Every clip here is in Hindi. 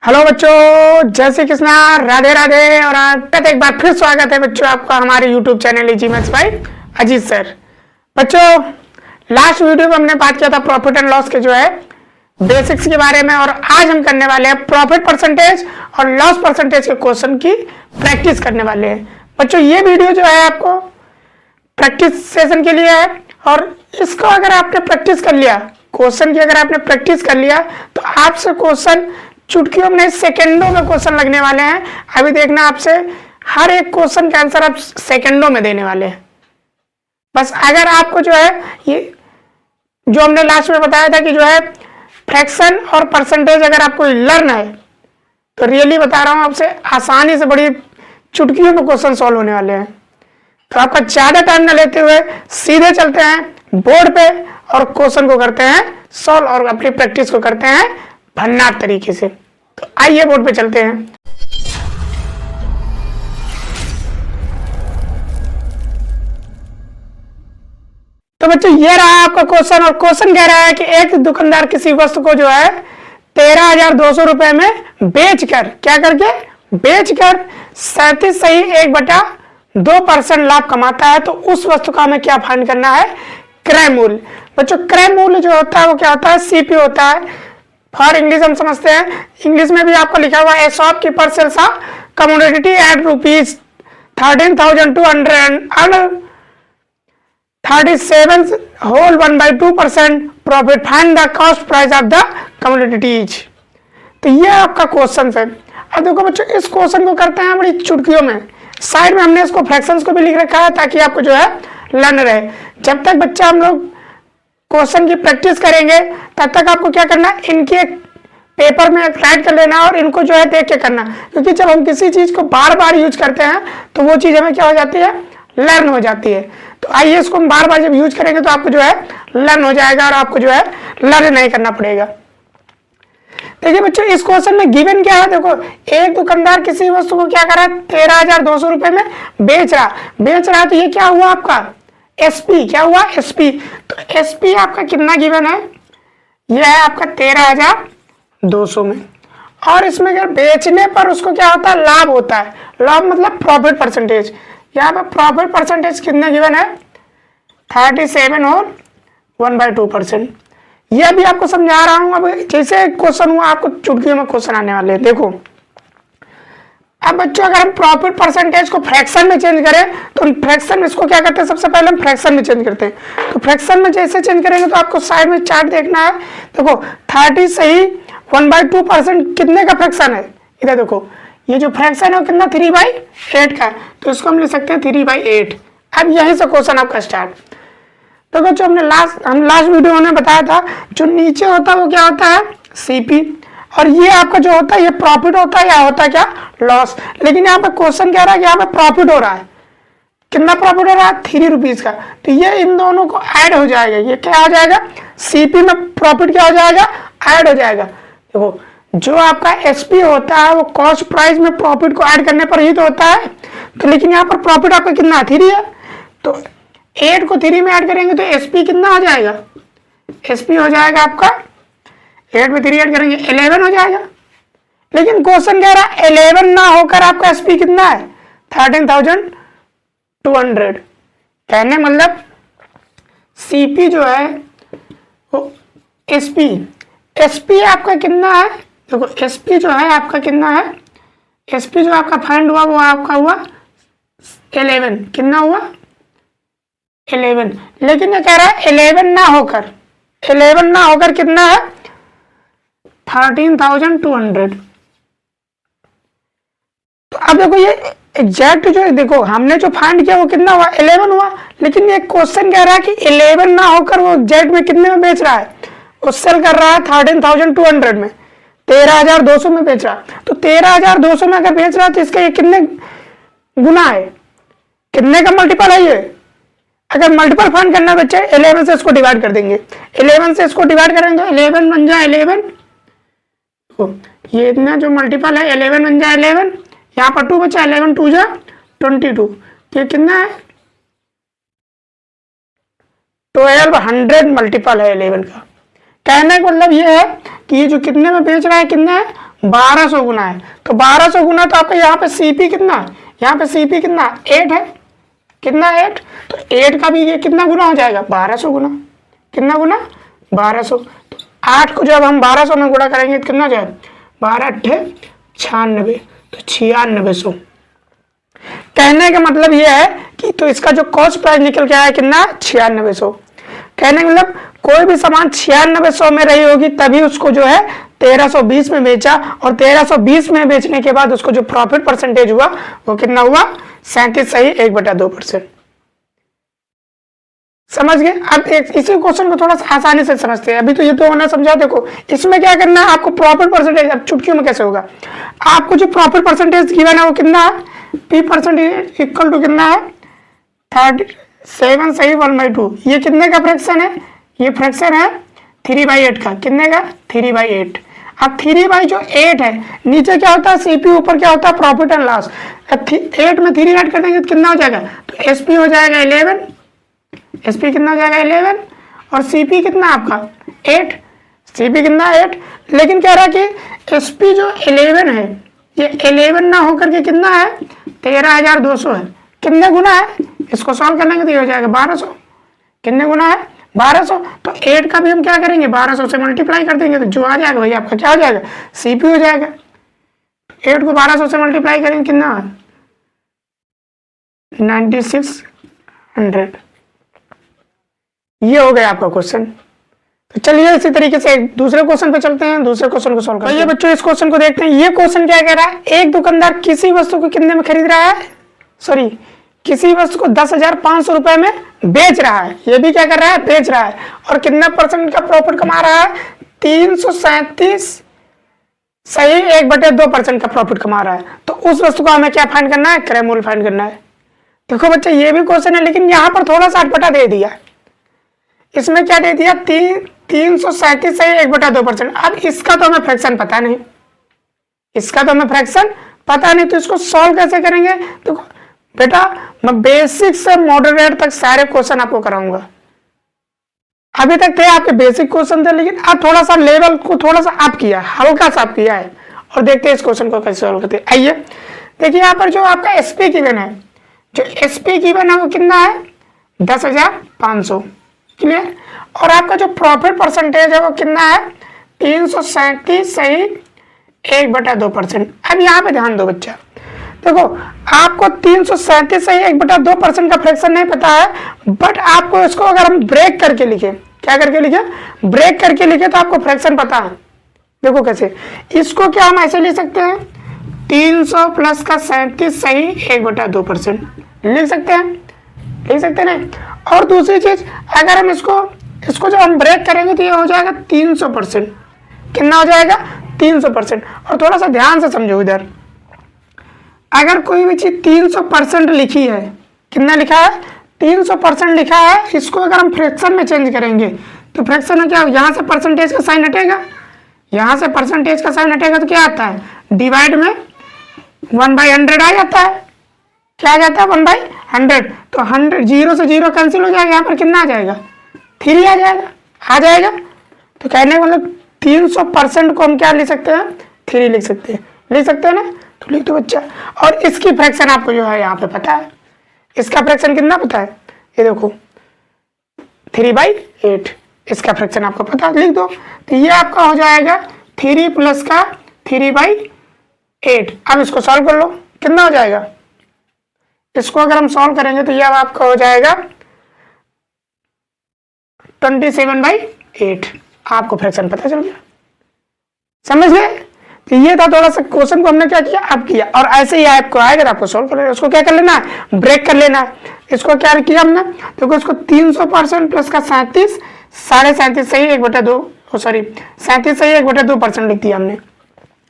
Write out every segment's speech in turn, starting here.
हेलो बच्चों, जय श्री कृष्णा, राधे राधे। और आपका एक बार फिर स्वागत है बच्चों आपका हमारे YouTube channel easy maths by Ajit sir. बच्चों, लास्ट वीडियो में हमने बात किया था प्रॉफिट एंड लॉस के जो है बेसिक्स के बारे में, और आज हम करने वाले हैं प्रॉफिट परसेंटेज और लॉस परसेंटेज के क्वेश्चन की प्रैक्टिस करने वाले हैं। बच्चों, ये वीडियो जो है आपको प्रैक्टिस सेशन के लिए है, और इसको अगर आपने प्रैक्टिस कर लिया, क्वेश्चन की अगर आपने प्रैक्टिस कर लिया तो आपसे क्वेश्चन चुटकियों में सेकंडों में क्वेश्चन लगने वाले हैं। अभी देखना, आपसे हर एक क्वेश्चन का आंसर आप सेकंडों में देने वाले हैं। बस अगर आपको जो है ये जो हमने लास्ट में बताया था कि जो है फ्रैक्शन और परसेंटेज अगर आपको लर्न है तो रियली बता रहा हूं आपसे आसानी से बड़ी चुटकियों में क्वेश्चन सॉल्व होने वाले हैं। तो आपका ज्यादा टाइम न लेते हुए सीधे चलते हैं बोर्ड पे और क्वेश्चन को करते हैं सॉल्व और अपनी प्रैक्टिस को करते हैं भन्नाट तरीके से। तो आइए बोर्ड पे चलते हैं। तो बच्चों, ये रहा आपका क्वेश्चन, और क्वेश्चन कह रहा है कि एक दुकानदार किसी वस्तु को जो है 13,200 रुपए में बेचकर, क्या करके बेचकर 37.1/2% लाभ कमाता है, तो उस वस्तु का हमें क्या फाइंड करना है? क्रय मूल्य। बच्चों, क्रय मूल्य जो होता है वो क्या होता है? सीपी होता है। फॉर इंग्लिश हम समझते हैं, इंग्लिश में भी आपको लिखा हुआ है shopkeeper sells a commodity at rupees 13,237.1/2% profit, find the cost price of the commodities. तो ये आपका क्वेश्चन है। अब देखो बच्चों, इस क्वेश्चन को करते हैं बड़ी चुटकियों में। साइड में हमने इसको फ्रैक्शंस को भी लिख रखा है ताकि आपको जो है लर्न रहे। जब तक बच्चा हम लोग क्वेश्चन की प्रैक्टिस करेंगे तब तक आपको क्या करना है, इनके पेपर में राइट कर लेना और इनको जो है देख के करना, क्योंकि जब हम किसी चीज को बार बार यूज करते हैं तो वो चीज हमें क्या हो जाती है? लर्न हो जाती है। तो आइए इसको हम बार बार जब यूज करेंगे तो आपको जो है लर्न हो जाएगा और आपको जो है लर्न नहीं करना पड़ेगा। देखिए बच्चों, इस क्वेश्चन में गिवन क्या है? देखो, एक दुकानदार किसी वस्तु को क्या कर रहा है? 13,200 रुपए में बेच रहा, तो ये क्या हुआ आपका? एसपी। क्या हुआ? एसपी। तो एसपी आपका कितना गिवन है? यह है आपका 13,200 में, और इसमें अगर बेचने पर उसको क्या होता है? लाभ होता है। लाभ मतलब प्रॉफिट परसेंटेज। यहाँ पर प्रॉफिट परसेंटेज कितना गिवन है? 37 और 1/2%। यह भी आपको समझा रहा हूं। अब जैसे क्वेश्चन हुआ, आपको चुटकियों में क्वेश्चन आने वाले हैं। देखो, अब बच्चों, अगर हम प्रॉफिट परसेंटेज को फ्रैक्शन में चेंज करें तो फ्रैक्शन में इसको क्या करते हैं? सबसे पहले हम फ्रैक्शन में चेंज करते हैं। तो फ्रैक्शन में जैसे चेंज करेंगे तो आपको साइड में चार्ट देखना है। देखो, 30 से ही 1/2% कितने का फ्रैक्शन है? इधर देखो, ये जो फ्रैक्शन है वो कितना? 3/8 का है, तो इसको हम लिख सकते हैं 3/8। अब यहीं से क्वेश्चन आपका स्टार्ट। तो बच्चों, हम लास्ट वीडियो में बताया था, जो नीचे होता है वो क्या होता है? सीपी। और ये आपका जो होता है ये प्रॉफिट होता है, या होता है क्या? लॉस। लेकिन यहाँ पे क्वेश्चन कह रहा है कि यहाँ पे प्रॉफिट हो रहा है। कितना प्रॉफिट हो रहा है? 3 रुपीज का। तो ये इन दोनों को ऐड हो जाएगा। ये क्या हो जाएगा? सीपी में प्रॉफिट क्या हो जाएगा? ऐड हो जाएगा। देखो, जो आपका एसपी होता है वो कॉस्ट प्राइस में प्रॉफिट को ऐड करने पर ही तो होता है। तो लेकिन यहाँ पर प्रॉफिट आपका कितना? 3 है। तो 8 को 3 में ऐड करेंगे तो एसपी कितना हो जाएगा? एसपी हो जाएगा आपका 8 में 3 ऐड करेंगे 11 हो जाएगा। लेकिन क्वेश्चन कह रहा है 11 ना होकर आपका एसपी कितना है? 13,200। कहने मतलब सीपी जो है वो एसपी आपका कितना है? देखो, एसपी जो है आपका कितना है? एसपी जो आपका फाइंड हुआ वो आपका हुआ 11। कितना हुआ? 11। लेकिन ये कह रहा है 11 ना होकर कितना है? 13,200। तो अब देखो, ये एग्जैक्ट जो देखो हमने जो फाइंड किया वो कितना हुआ? 11 हुआ। लेकिन ये क्वेश्चन कह रहा है कि 11 ना होकर वो एग्जैक्ट में कितने में बेच रहा है? वो सेल कर रहा है 13,200 में, 13,200 में बेच रहा। तो 13,200 में अगर बेच रहा है तो इसका ये कितने गुना है? कितने का मल्टीपल है ये? अगर मल्टीपल फाइंड करना बच्चे, 11 से इसको डिवाइड कर देंगे। 11 से इसको डिवाइड करेंगे तो 11 बन जाए 11। ये इतना जो मल्टीपल है 11 बन जाए 11। यहाँ पर 2 बचा, 11 2 जा 22। तो ये कितना है? 1200 मल्टीपल है 11 का। कहने का मतलब ये है कि ये जो कितने में बेच रहा है, कितना है? 1200 गुना है, तो 1200 गुना तो आपका यहाँ पे सीपी कितना है, यहाँ पे सीपी कितना 8 है, कितना 8, तो 8 का भी ये कितना गुना हो जाएगा 1200 गुना, कितना गुना 1200। तो 8 को जब हम 1200 में गुणा करेंगे तो कितना हो जाएगा 12 अट्ठे 96, तो 9600। कहने का मतलब ये है कि तो इसका जो कॉस्ट प्राइस निकल के आया कितना 9600। कहने का मतलब कोई भी सामान 9600 में रही होगी तभी उसको जो है 1320 में बेचा, और 1320 में बेचने के बाद उसको जो प्रॉफिट परसेंटेज हुआ वो कितना हुआ 37 सही 1/2%। समझ गए। अब इसी क्वेश्चन को थोड़ा सा आसानी से समझते हैं। अभी तो ये तो होना समझा, देखो इसमें क्या करना है आपको, प्रॉफिट परसेंटेज। अब चुटकियों में कैसे होगा, आपको जो प्रॉफिट परसेंटेज गिवन है वो कितना है, पी परसेंटेज इक्वल टू कितना है 37 सही 1/2। ये कितने का फ्रैक्शन है, ये फ्रैक्शन है 3/8 का, कितने का 3/8। अब 3/8 है, नीचे क्या होता है सीपी, ऊपर क्या होता है प्रॉफिट एंड लॉस। 8 में 3 ऐड कर देंगे तो कितना हो जाएगा, तो एसपी हो जाएगा 11, एसपी कितना हो जाएगा 11, और सीपी कितना आपका 8, सीपी कितना 8। लेकिन कह रहा है कि एसपी जो 11 है ये 11 ना होकर के कितना है 13200 है, कितने गुना है, इसको सॉल्व कर लेंगे तो ये हो जाएगा 1200, कितने गुना है 1200। तो 8 का भी हम क्या करेंगे 1200 से मल्टीप्लाई कर देंगे तो जो आ जाएगा वही आपका क्या हो जाएगा सीपी हो जाएगा। 8 को 1200 से मल्टीप्लाई करेंगे कितना 9600। ये हो गया आपका क्वेश्चन। तो चलिए इसी तरीके से दूसरे क्वेश्चन पे चलते हैं, दूसरे क्वेश्चन को सॉल्व करते हैं। ये बच्चों इस क्वेश्चन को देखते हैं। ये क्वेश्चन क्या कह रहा है, एक दुकानदार किसी वस्तु को कितने में खरीद रहा है, सॉरी किसी वस्तु को 10,500 रुपए में बेच रहा है, ये भी क्या कर रहा है बेच रहा है, और कितना परसेंट का प्रॉफिट कमा रहा है 337 सही 1/2% का प्रॉफिट कमा रहा है। तो उस वस्तु को हमें क्या फाइंड करना है, क्रय मूल्य फाइंड करना है। देखो बच्चे ये भी क्वेश्चन है, लेकिन यहाँ पर थोड़ा सा अटपटा दे दिया। इसमें क्या दे दिया 337 सही 1/2%। अब इसका तो हमें फ्रैक्शन पता नहीं, इसका तो हमें फ्रैक्शन पता नहीं, तो इसको सॉल्व कैसे करेंगे। तो बेटा मैं बेसिक से मॉडरेट तक सारे क्वेश्चन आपको कराऊंगा। अभी तक थे आपके बेसिक क्वेश्चन थे, लेकिन अब थोड़ा सा लेवल को थोड़ा सा अप किया, हल्का सा अप किया है, और देखते हैं इस क्वेश्चन को कैसे सॉल्व करते हैं। आइए देखिए यहाँ पर जो आपका एसपी गिवन है, जो एसपी गिवन है वो कितना है 10,500, क्लियर। और आपका जो प्रॉफिट परसेंटेज है वो कितना है 337 सही 1/2%। अब यहाँ पे ध्यान दो बच्चा, देखो आपको 337 सही 1/2% का फ्रैक्शन नहीं पता है, बट आपको इसको अगर हम ब्रेक करके लिखे, क्या करके लिखे, ब्रेक करके लिखे तो आपको फ्रैक्शन पता है। देखो कैसे, इसको क्या हम ऐसे लिख सकते हैं 300 प्लस का 37 सही 1/2% लिख सकते हैं, लिख सकते हैं ना। और दूसरी चीज अगर हम इसको जब हम ब्रेक करेंगे तो ये हो जाएगा 300%, कितना हो जाएगा 300%। और थोड़ा सा ध्यान से समझो इधर, अगर कोई भी चीज 300% लिखी है, कितना लिखा है 300% लिखा है, इसको अगर हम फ्रैक्शन में चेंज करेंगे तो फ्रैक्शन में क्या, यहाँ से परसेंटेज का साइन हटेगा, यहाँ से परसेंटेज का साइन हटेगा तो क्या आता है डिवाइड में 1/100 आ जाता है, क्या आ जाता है 1/100। तो 100 0 से 0 कैंसिल हो जाएगा, यहाँ पर कितना आ जाएगा 3 आ जाएगा, आ जाएगा। तो कहने का मतलब 300% को हम क्या लिख सकते हैं 3 लिख सकते हैं, लिख सकते हैं ना, तो लिख दो बच्चा। और इसकी फ्रैक्शन आपको जो है यहाँ पे पता है, इसका फ्रैक्शन कितना पता है, ये देखो 3/8, इसका फ्रैक्शन आपको पता है, लिख दो। तो ये आपका हो जाएगा 3 प्लस का 3/8। अब इसको सॉल्व कर लो, कितना हो जाएगा, इसको अगर हम सॉल्व करेंगे तो ये आपका हो जाएगा 27/8। आपको फ्रैक्शन पता चल गया, समझ गए। तो ये था थोड़ा सा क्वेश्चन को हमने क्या किया अब किया, और ऐसे ही आपको आएगा तो आपको सॉल्व कर लेना। उसको क्या कर लेना है ब्रेक कर लेना है। इसको क्या किया हमने, देखो इसको 300% प्लस का 37 37 सही 1/2 सॉरी 37 सही 1/2% लिख दिया हमने।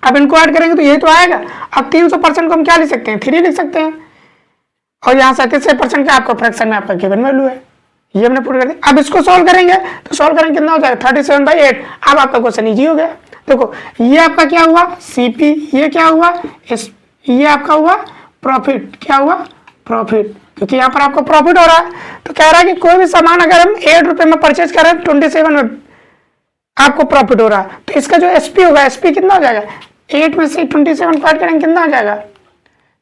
अब इनको ऐड करेंगे तो यही तो आएगा। अब 300% को हम क्या लिख सकते हैं 3 लिख सकते हैं, और यहाँ 37% का आपका फ्रैक्शन में आपका गिवन वैल्यू है, ये हमने पूरा कर दिया। अब इसको सॉल्व करेंगे तो सॉल्व करेंगे कितना हो जाएगा 37/8। अब आपका क्वेश्चन इजी हो गया। देखो ये आपका क्या हुआ सीपी, ये क्या हुआ ये आपका हुआ प्रॉफिट, क्या हुआ प्रॉफिट, क्योंकि यहाँ पर आपको प्रॉफिट हो रहा है। तो कह रहा है कि कोई भी सामान अगर हम 8 रुपए में परचेज करें 27 में आपको प्रॉफिट हो रहा है, तो इसका जो एसपी होगा, एसपी कितना हो जाएगा 8 में से 27 काट करेंगे कितना हो जाएगा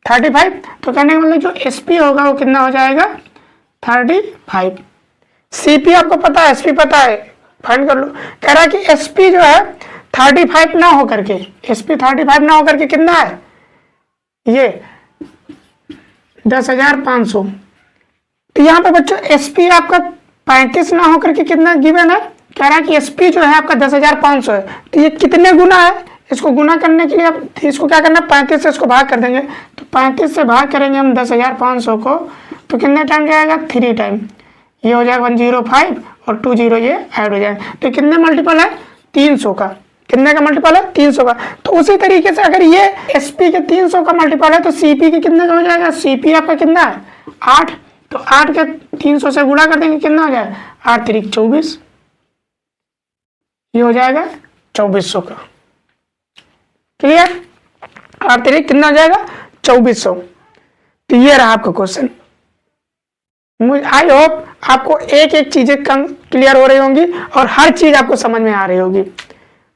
35। तो कहने का मतलब जो SP होगा वो कितना हो जाएगा 35। CP आपको पता है, SP पता है, फाइंड कर लो। कह रहा है कि SP जो है 35 ना हो करके, SP 35 ना हो करके कितना है ये 10,500। तो यहाँ पे बच्चों SP आपका 35 ना होकर के कितना गिवन है, कह रहा है कि SP जो है आपका 10,500 है। तो ये कितने गुना है, इसको गुना करने के लिए आप इसको क्या करना, 35 से इसको भाग कर देंगे। तो 35 से भाग करेंगे हम 10,500 को, तो कितने टाइम जाएगा 3 टाइम, ये हो जाएगा 105 और 20 ये ऐड हो जाएगा। तो कितने मल्टीपल है 300 का, कितने का मल्टीपल है 300 का। तो उसी तरीके से अगर ये SP के 300 का मल्टीपल है तो CP के कितने का हो जाएगा, CP आपका कितना है 8। तो 8 के 300 से गुणा कर देंगे कितना हो जाएगा 8 3 24, ये हो जाएगा 2400 का। क्लियर, 8 3 कितना हो जाएगा 2400। तो ये रहा आपका क्वेश्चन। आई होप आपको एक एक चीजें कम क्लियर हो रही होंगी और हर चीज आपको समझ में आ रही होगी।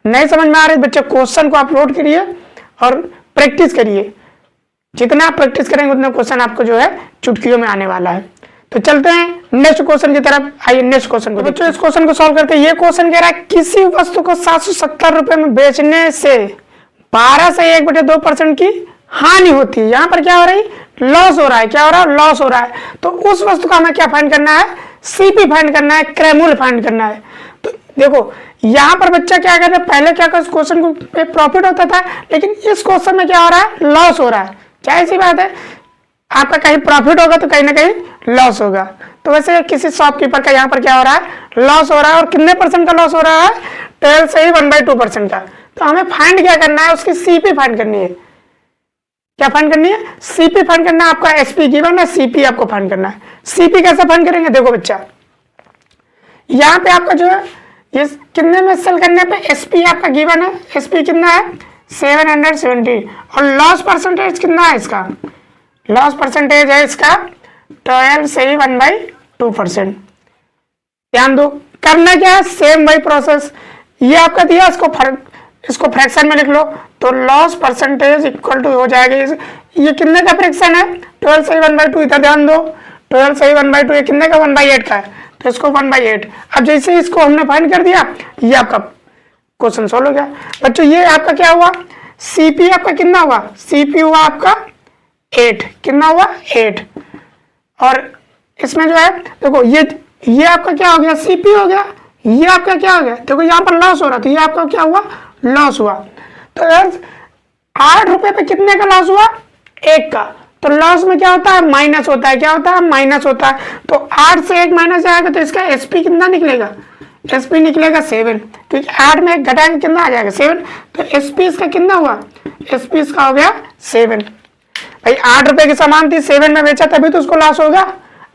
नहीं समझ में आ रही बच्चे क्वेश्चन को अपलोड करिए और प्रैक्टिस करिए। जितना आप प्रैक्टिस करेंगे उतना क्वेश्चन आपको जो है चुटकियों में आने वाला है। तो चलते हैं नेक्स्ट क्वेश्चन की तरफ। आइए नेक्स्ट क्वेश्चन को बच्चों इस क्वेश्चन को सॉल्व करते हैं। ये क्वेश्चन कह रहा है किसी वस्तु को 770 रुपए में बेचने से 12 से 1/2% की हानि होती है। यहाँ पर क्या हो रही, लॉस हो रहा है। क्या हो रहा है, लॉस हो रहा है। तो उस वस्तु का हमें क्या फाइंड करना है, CP फाइंड करना है, क्रय मूल्य फाइंड करना है। तो देखो यहाँ पर बच्चा क्या कर रहा है, पहले क्या कर क्वेश्चन को पे प्रॉफिट होता था, लेकिन इस क्वेश्चन में क्या हो रहा है, लॉस हो रहा है। क्या ऐसी बात है, आपका कहीं प्रॉफिट होगा तो कहीं ना कहीं लॉस होगा। तो वैसे किसी शॉपकीपर का यहाँ पर क्या हो रहा है, लॉस हो रहा है। और कितने % का लॉस हो रहा है, 12 से ही 1/2% का। तो हमें फाइंड क्या करना है, उसकी CP फाइंड करनी है। क्या फाइंड करनी है, CP फाइंड करना है। आपका SP गिवन है, CP आपको फाइंड करना है। CP कैसे फाइंड करेंगे, देखो बच्चा यहाँ पे आपका जो है ये कितने में सेल करने पे SP आपका गिवन है, SP कितना है 770 और लॉस परसेंटेज कितना है इसका, लॉस परसेंटेज है इसका 12 से ही 1/2%। ध्यान दो, करना क्या है, सेम वही प्रोसेस। ये आपका दिया, इसको फ्रैक्शन में लिख लो। तो लॉस परसेंटेज इक्वल टू हो जाएगा, ये कितने का फ्रैक्शन है 12 से ही 1/2। इधर ध्यान दो, 12 से ही 1/2 ये कितने का 1/8 का है, तो इसको 1/8। अब जैसे इसको हमने फाइंड कर दिया, ये आपका क्वेश्चन सोल्व हो गया। बच्चों ये आपका क्या हुआ, CP आपका कितना हुआ, CP हुआ आपका 8, कितना हुआ 8। और इसमें जो है देखो ये आपका क्या हो गया, CP हो गया। ये आपका क्या हो गया, देखो यहाँ पर लॉस हो रहा, तो ये आपका क्या हुआ, लॉस हुआ। तो 8 रुपए पे कितने का लॉस हुआ, 1 का। तो लॉस में क्या होता है, माइनस होता है। क्या होता है, माइनस होता है। तो 8 से 1 माइनस जाएगा तो इसका SP कितना निकलेगा, SP निकलेगा 7, क्योंकि 8 में 1 घटाएंगे कितना आ जाएगा 7। तो SP इसका कितना हुआ, SP इसका हो गया 7। भाई 8 रुपए की सामान थी, 7 में बेचा, तभी तो उसको लॉस होगा।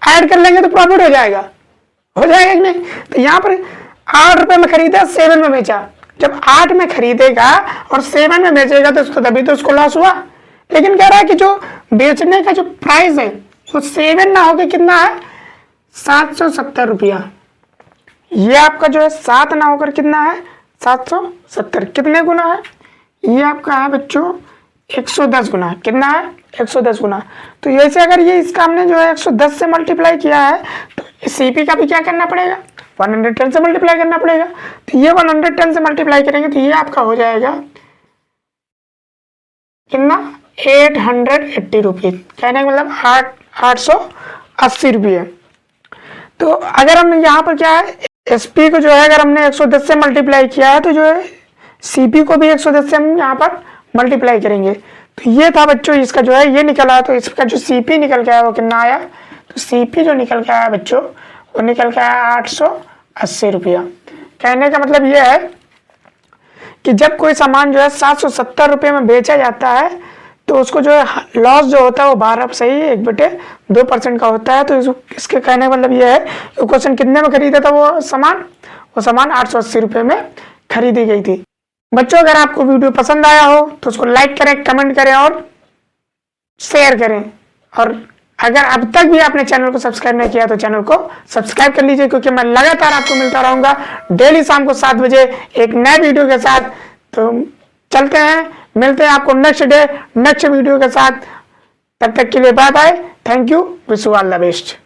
ऐड कर लेंगे तो प्रॉफिट हो जाएगा कि नहीं। तो यहाँ पर 8 रुपए में खरीदा, 7 में बेचा। जब 8 में खरीदेगा और 7 में बेचेगा तो उसको तभी तो उसको लॉस हुआ। लेकिन कह रहा है कि जो बेचने का जो प्राइस है वो 7 ना होकर कितना है 770 रुपया। ये आपका जो है 7 ना होकर कितना है 770। कितने गुना है, ये आपका है बच्चों 110 गुना। कितना है 110 गुना। तो जैसे अगर ये इसका हमने जो है 110 से मल्टीप्लाई किया है तो CP का भी क्या करना पड़ेगा, 110 से मल्टीप्लाई करना पड़ेगा। तो ये 110 से मल्टीप्लाई करेंगे तो ये आपका हो जाएगा कितना 880 रुपये। कहने का मतलब 880 रुपये। तो अगर हम यहाँ पर क्या है SP को जो है अगर हमने 110 से मल्टीप्लाई किया है तो जो है CP को भी 110 से हम यहाँ पर मल्टीप्लाई करेंगे। तो ये था बच्चों इसका जो है ये निकल आया। तो इसका जो CP निकल के आया वो कितना आया, तो CP जो निकल के आया बच्चों वो निकल के आया 880 रुपया। कहने का मतलब ये है कि जब कोई सामान जो है 770 रुपये में बेचा जाता है तो उसको जो है लॉस जो होता है वो 12 से ही 1/2% का होता है। तो इसके कहने का मतलब ये है कि क्वेश्चन कितने में खरीदा था वो सामान 880 रुपये में खरीदी गई थी। बच्चों अगर आपको वीडियो पसंद आया हो तो उसको लाइक करें, कमेंट करें और शेयर करें। और अगर अब तक भी आपने चैनल को सब्सक्राइब नहीं किया तो चैनल को सब्सक्राइब कर लीजिए, क्योंकि मैं लगातार आपको मिलता रहूंगा डेली शाम को 7 बजे एक नए वीडियो के साथ। तो चलते हैं, मिलते हैं आपको नेक्स्ट डे नेक्स्ट वीडियो के साथ। तब तक के लिए bye bye, thank you, wish you all the best.